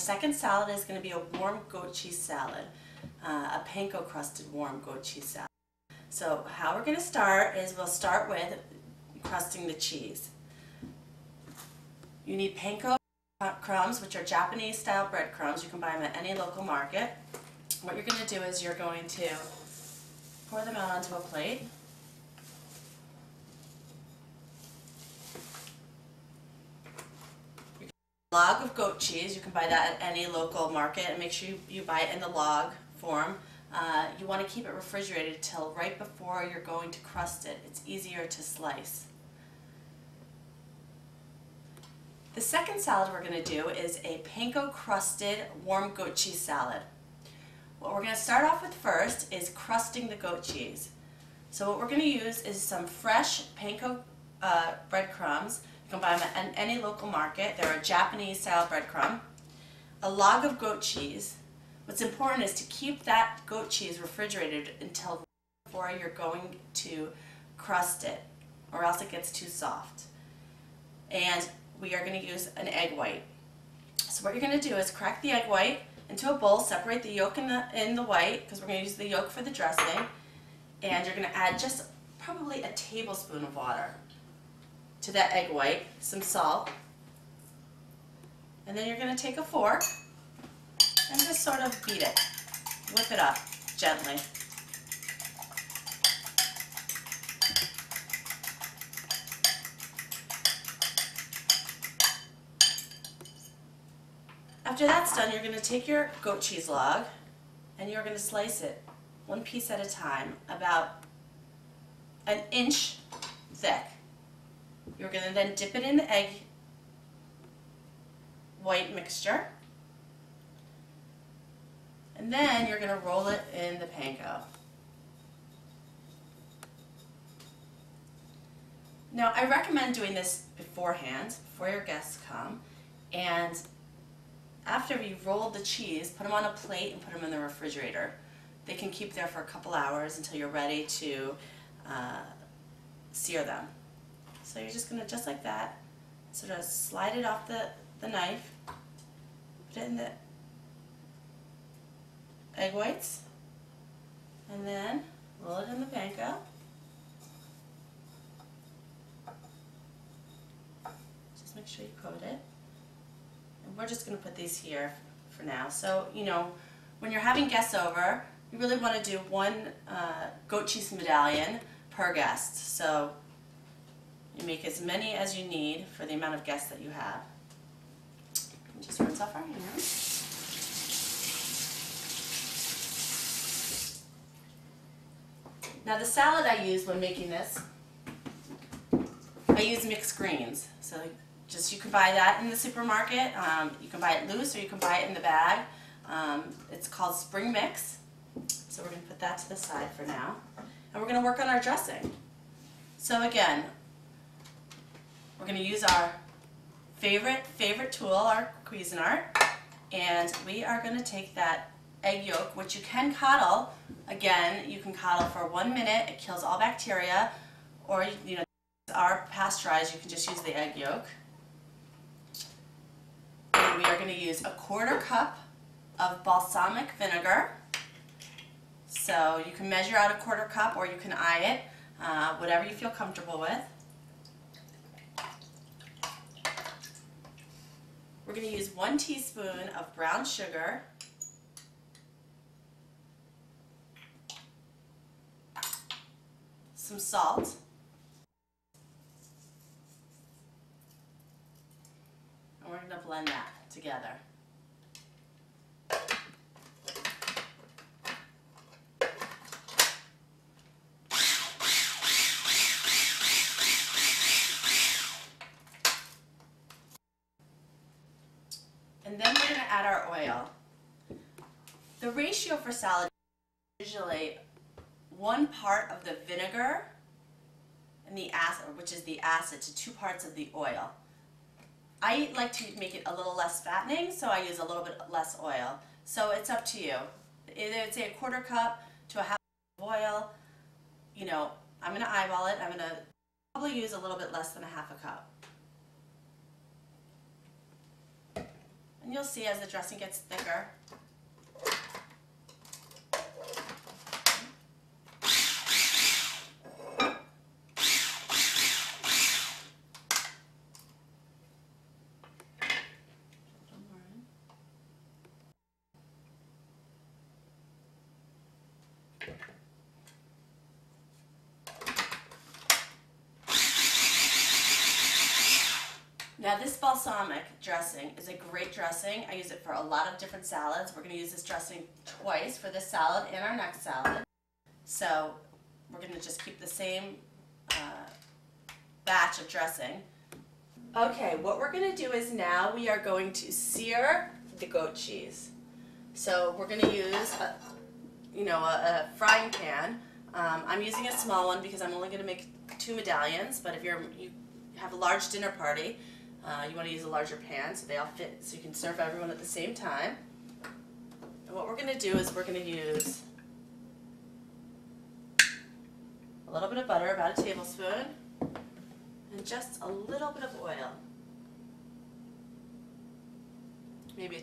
second salad is going to be a warm goat cheese salad, a panko crusted warm goat cheese salad. So how we're going to start is we'll start with crusting the cheese. You need panko crumbs, which are Japanese style breadcrumbs. You can buy them at any local market. What you're going to do is you're going to pour them out onto a plate. Log of goat cheese, you can buy that at any local market, and make sure you buy it in the log form. You want to keep it refrigerated until right before you're going to crust it. It's easier to slice. The second salad we're going to do is a panko crusted warm goat cheese salad. What we're going to start off with first is crusting the goat cheese. So what we're going to use is some fresh panko breadcrumbs. You can buy them at any local market. They're a Japanese style breadcrumb. A log of goat cheese. What's important is to keep that goat cheese refrigerated until before you're going to crust it, or else it gets too soft. And we are going to use an egg white. So what you're going to do is crack the egg white into a bowl, separate the yolk and the white, because we're going to use the yolk for the dressing, and you're going to add just probably a tablespoon of water to that egg white, some salt, and then you're going to take a fork and just sort of beat it, whip it up gently. After that's done, you're going to take your goat cheese log and you're going to slice it one piece at a time, about an inch thick. You're going to then dip it in the egg white mixture, and then you're going to roll it in the panko. Now, I recommend doing this beforehand, before your guests come, and after you've rolled the cheese, put them on a plate and put them in the refrigerator. They can keep there for a couple hours until you're ready to sear them. So you're just going to, just like that, sort of slide it off the knife, put it in the egg whites, and then roll it in the panko. Just make sure you coat it. And we're just going to put these here for now. So, you know, when you're having guests over, you really want to do one goat cheese medallion per guest. So you make as many as you need for the amount of guests that you have. And just rinse off our hands. Now the salad I use when making this, I use mixed greens. So just, you can buy that in the supermarket. You can buy it loose or you can buy it in the bag. It's called spring mix. So we're going to put that to the side for now. And we're going to work on our dressing. So again, we're going to use our favorite tool, our Cuisinart, and we are going to take that egg yolk, which you can coddle. Again, you can coddle for 1 minute. It kills all bacteria, or you know, are pasteurized. You can just use the egg yolk. And we are going to use a 1/4 cup of balsamic vinegar. So you can measure out a 1/4 cup, or you can eye it, whatever you feel comfortable with. We're going to use 1 teaspoon of brown sugar, some salt, and we're going to blend that together. And then we're going to add our oil. The ratio for salad is usually 1 part of the vinegar and the acid, which is the acid, to 2 parts of the oil. I like to make it a little less fattening, so I use a little bit less oil. So it's up to you. Either I'd say a 1/4 cup to a 1/2 cup of oil. You know, I'm going to eyeball it. I'm going to probably use a little bit less than a 1/2 cup. And you'll see as the dressing gets thicker. Now this balsamic dressing is a great dressing. I use it for a lot of different salads. We're going to use this dressing twice for this salad and our next salad. So we're going to just keep the same batch of dressing. Okay, what we're going to do is now we are going to sear the goat cheese. So we're going to use a frying pan. I'm using a small one because I'm only going to make 2 medallions, but if you have a large dinner party, you want to use a larger pan so they all fit, so you can serve everyone at the same time. And what we're going to do is we're going to use a little bit of butter, about a tablespoon, and just a little bit of oil. Maybe a